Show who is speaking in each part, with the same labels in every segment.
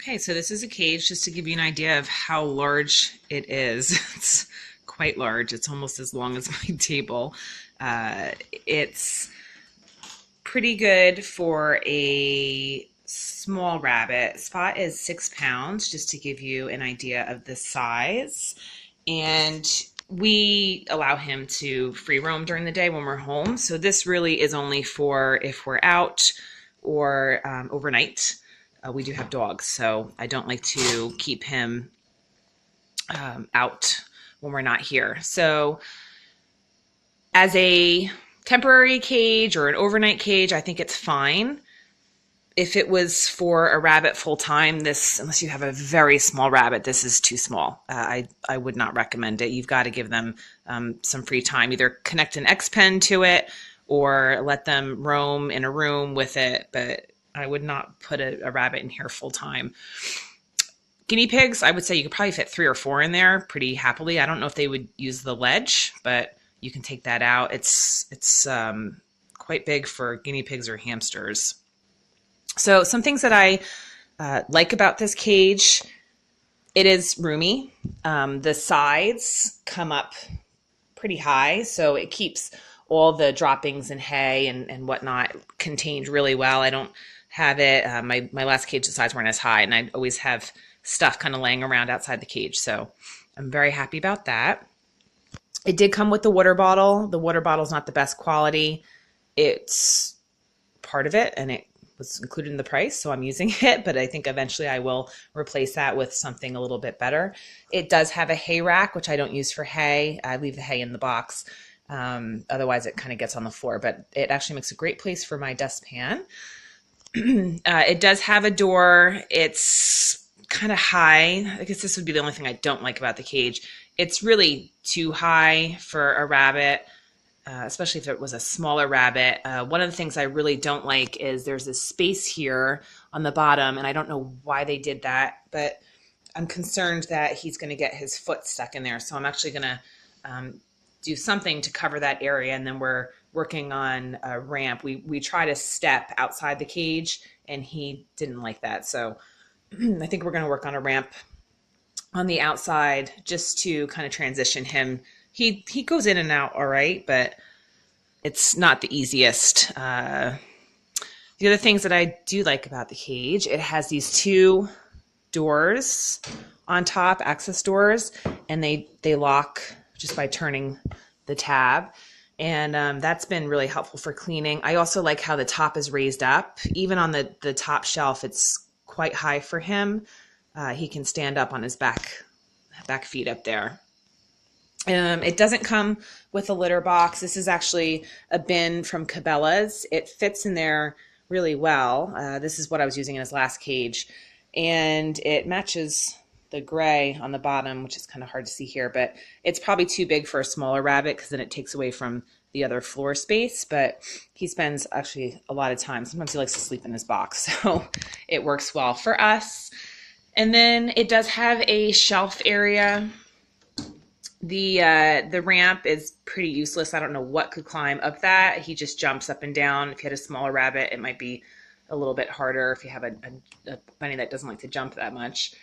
Speaker 1: Okay, so this is a cage just to give you an idea of how large it is. It's quite large. It's almost as long as my table. It's pretty good for a small rabbit. Spot is 6 pounds, just to give you an idea of the size. And we allow him to free roam during the day when we're home. So this really is only for if we're out or overnight. We do have dogs, so I don't like to keep him out when we're not here. So as a temporary cage or an overnight cage, I think it's fine. If it was for a rabbit full time, this, unless you have a very small rabbit, this is too small. I would not recommend it. You've got to give them some free time. Either connect an X pen to it or let them roam in a room with it. But I would not put a rabbit in here full time. Guinea pigs, I would say you could probably fit 3 or 4 in there pretty happily. I don't know if they would use the ledge, but you can take that out. It's quite big for guinea pigs or hamsters. So some things that I like about this cage, it is roomy. The sides come up pretty high, so it keeps all the droppings and hay and whatnot contained really well. I don't have it. My last cage, the sides weren't as high, and I always have stuff kind of laying around outside the cage. So I'm very happy about that. It did come with the water bottle. The water bottle is not the best quality. It's part of it, and it was included in the price, so I'm using it, but I think eventually I will replace that with something a little bit better. It does have a hay rack, which I don't use for hay. I leave the hay in the box. Otherwise it kind of gets on the floor, but it actually makes a great place for my dustpan. It does have a door. It's kind of high. I guess this would be the only thing I don't like about the cage. It's really too high for a rabbit, especially if it was a smaller rabbit. One of the things I really don't like is there's this space here on the bottom, and I don't know why they did that, but I'm concerned that he's going to get his foot stuck in there. So I'm actually going to do something to cover that area, and then we're working on a ramp. We try to step outside the cage, and he didn't like that. So I think we're going to work on a ramp on the outside just to kind of transition him. He goes in and out all right, but it's not the easiest. The other things that I do like about the cage, it has these 2 doors on top, access doors, and they lock just by turning the tab. And that's been really helpful for cleaning. I also like how the top is raised up. Even on the top shelf, it's quite high for him. He can stand up on his back feet up there. It doesn't come with a litter box. This is actually a bin from Cabela's. It fits in there really well. This is what I was using in his last cage. And it matches the gray on the bottom, which is kind of hard to see here, but it's probably too big for a smaller rabbit because then it takes away from the other floor space. But he spends actually a lot of time. Sometimes he likes to sleep in his box, so it works well for us. And then it does have a shelf area. The ramp is pretty useless. I don't know what could climb up that. He just jumps up and down. If you had a smaller rabbit, it might be a little bit harder if you have a bunny that doesn't like to jump that much.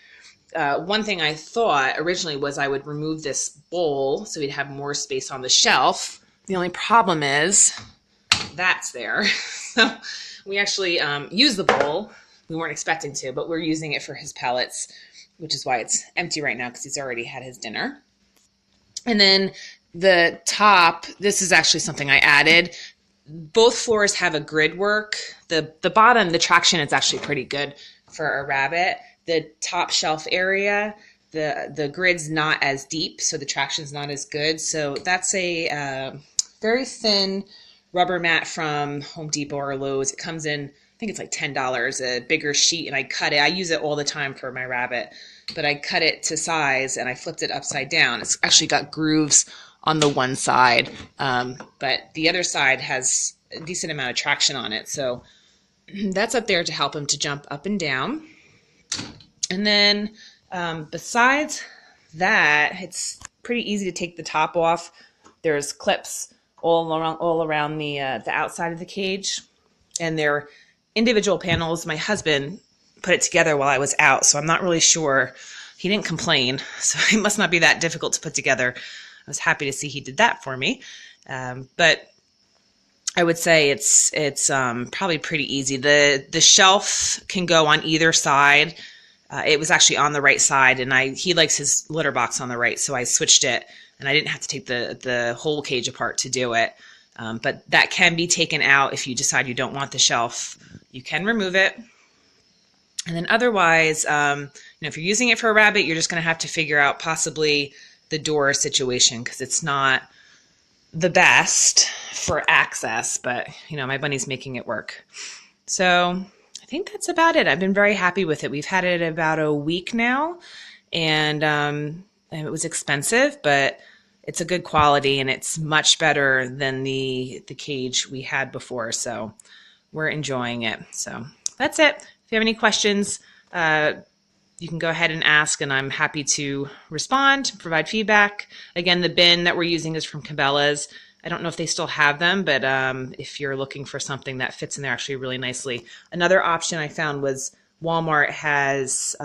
Speaker 1: One thing I thought originally was I would remove this bowl so we'd have more space on the shelf. The only problem is that's there. So we actually use the bowl. We weren't expecting to, but we're using it for his pellets, which is why it's empty right now because he's already had his dinner. And then the top, this is actually something I added. Both floors have a grid work. The bottom, the traction is actually pretty good for a rabbit. The top shelf area, the grid's not as deep, so the traction's not as good. So that's a very thin rubber mat from Home Depot or Lowe's. It comes in, I think it's like $10, a bigger sheet, and I cut it. I use it all the time for my rabbit, but I cut it to size and I flipped it upside down. It's actually got grooves on the one side, but the other side has a decent amount of traction on it. So that's up there to help him to jump up and down. And then besides that, it's pretty easy to take the top off. There's clips all around the outside of the cage, and they're individual panels. My husband put it together while I was out, so I'm not really sure. He didn't complain, so it must not be that difficult to put together. I was happy to see he did that for me. But I would say it's probably pretty easy. The shelf can go on either side. It was actually on the right side, and he likes his litter box on the right, so I switched it, and I didn't have to take the whole cage apart to do it. But that can be taken out if you decide you don't want the shelf. You can remove it. And then otherwise, if you're using it for a rabbit, you're just going to have to figure out possibly the door situation, because it's not the best for access, but my bunny's making it work. So I think that's about it. I've been very happy with it. We've had it about a week now, and it was expensive, but it's a good quality, and it's much better than the cage we had before. So we're enjoying it. So that's it. If you have any questions, you can go ahead and ask, and I'm happy to respond, provide feedback. Again, the bin that we're using is from Cabela's. I don't know if they still have them, but if you're looking for something that fits in there actually really nicely. Another option I found was Walmart has,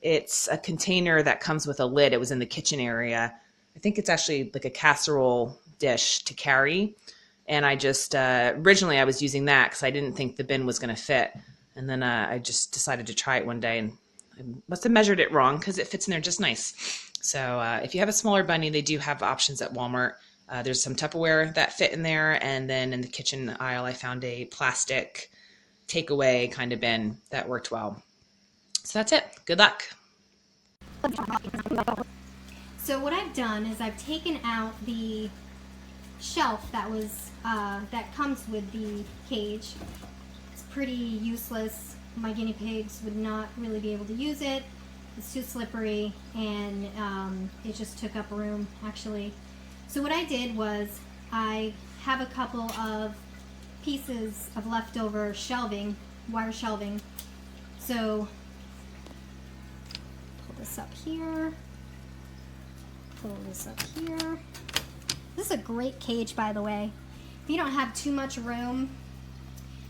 Speaker 1: it's a container that comes with a lid. It was in the kitchen area. I think it's actually like a casserole dish to carry. And I just, originally I was using that because I didn't think the bin was going to fit. And then I just decided to try it one day, and I must have measured it wrong because it fits in there just nice. So if you have a smaller bunny, they do have options at Walmart. There's some Tupperware that fit in there, and then in the kitchen aisle, I found a plastic takeaway kind of bin that worked well. So that's it. Good luck.
Speaker 2: So what I've done is I've taken out the shelf that comes with the cage. It's pretty useless. My guinea pigs would not really be able to use it. It's too slippery, and it just took up room, actually. So what I did was I have a couple of pieces of leftover shelving, wire shelving. So pull this up here, pull this up here. This is a great cage, by the way. If you don't have too much room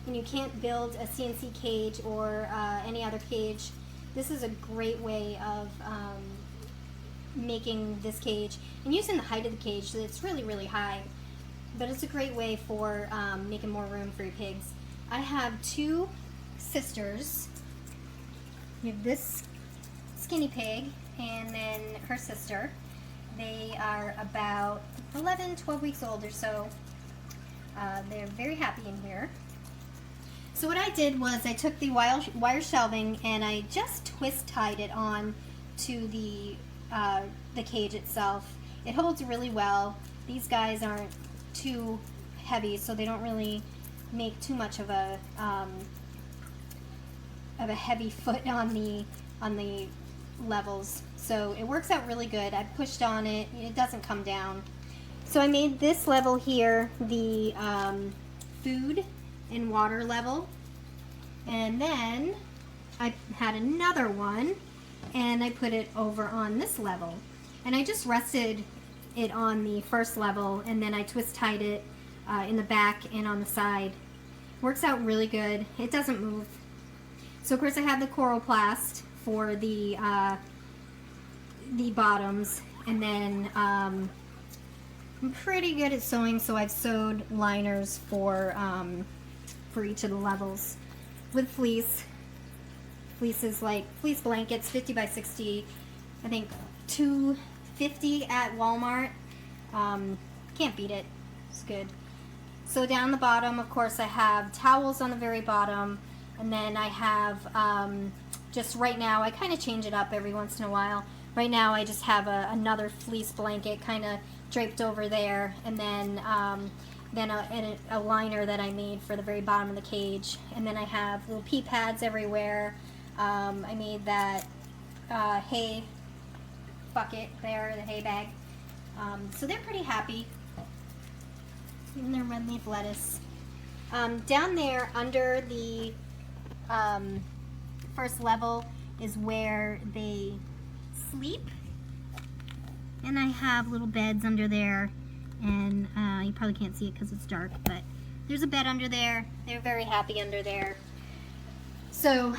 Speaker 2: and you can't build a CNC cage or any other cage, this is a great way of making this cage and using the height of the cage. So it's really, really high, but it's a great way for making more room for your pigs. I have two sisters. You have this skinny pig and then her sister. They are about 11, 12 weeks old or so. They're very happy in here. So what I did was I took the wire shelving and I just twist tied it on to the cage itself. It holds really well. These guys aren't too heavy, so they don't really make too much of a heavy foot on the levels. So it works out really good. I pushed on it. It doesn't come down. So I made this level here the food and water level, and then I had another one and I put it over on this level, and I just rested it on the first level, and then I twist tied it in the back and on the side. Works out really good. It doesn't move. So of course I have the coroplast for the bottoms, and then I'm pretty good at sewing, so I've sewed liners for each of the levels with fleece. Fleece is like fleece blankets, 50 by 60, I think $2.50 at Walmart. Can't beat it. It's good. So down the bottom, of course, I have towels on the very bottom, and then I have just right now, I kind of change it up every once in a while. Right now I just have another fleece blanket kind of draped over there, and then a liner that I made for the very bottom of the cage. And then I have little pee pads everywhere. I made that hay bucket there, the hay bag. So they're pretty happy. And their red leaf lettuce. Down there under the first level is where they sleep. And I have little beds under there, and you probably can't see it because it's dark, but there's a bed under there. They're very happy under there. So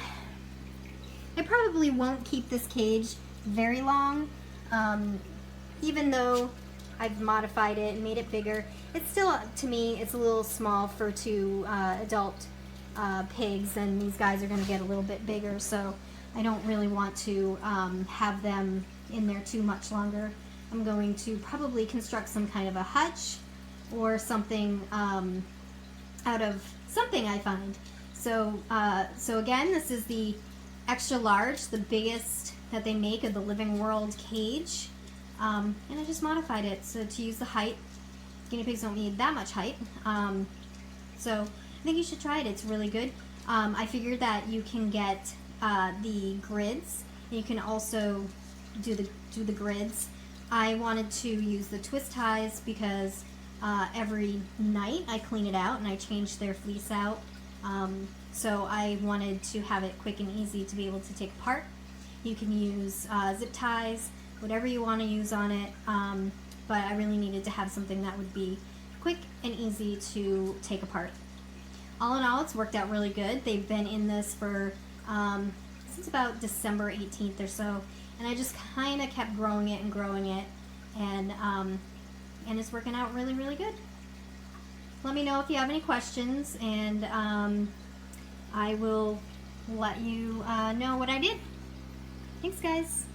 Speaker 2: I probably won't keep this cage very long. Even though I've modified it and made it bigger, it's still, to me, it's a little small for two adult pigs, and these guys are going to get a little bit bigger, so I don't really want to have them in there too much longer. I'm going to probably construct some kind of a hutch or something out of something I find. So, so again, this is the extra large, the biggest that they make of the Living World cage. And I just modified it so to use the height. Guinea pigs don't need that much height. So I think you should try it. It's really good. I figured that you can get the grids. And you can also do the grids. I wanted to use the twist ties because every night I clean it out and I change their fleece out. So I wanted to have it quick and easy to be able to take apart. You can use zip ties, whatever you want to use on it, but I really needed to have something that would be quick and easy to take apart. All in all, it's worked out really good. They've been in this for since about December 18th or so, and I just kind of kept growing it, and it's working out really, really good. Let me know if you have any questions, and I will let you know what I did. Thanks, guys.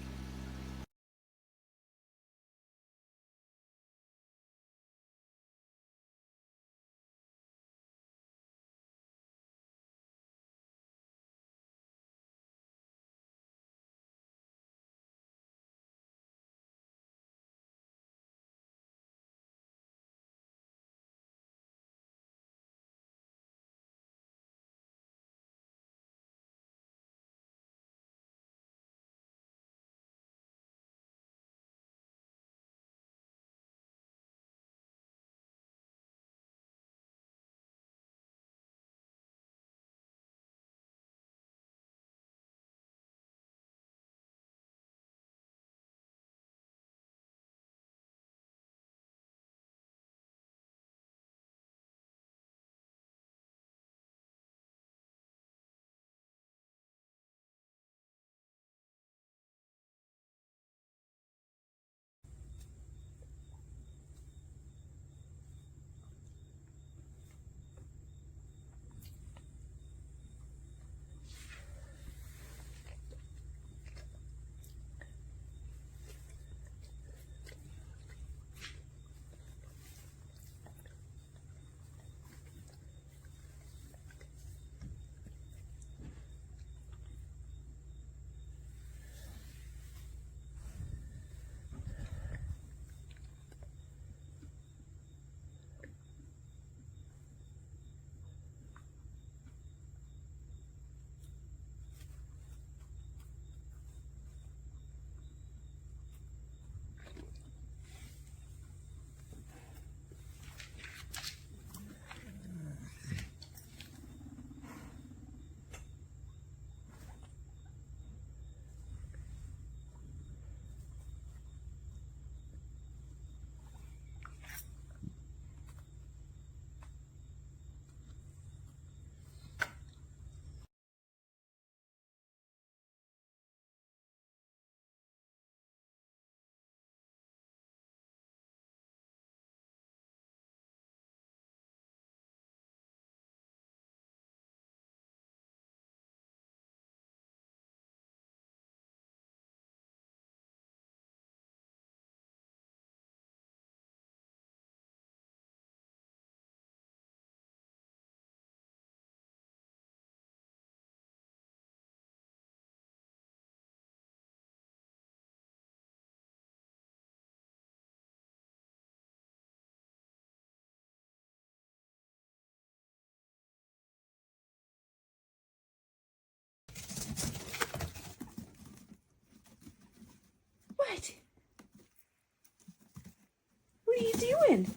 Speaker 3: What? What are you doing?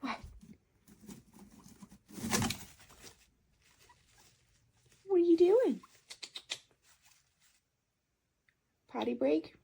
Speaker 3: What? What are you doing? Potty break?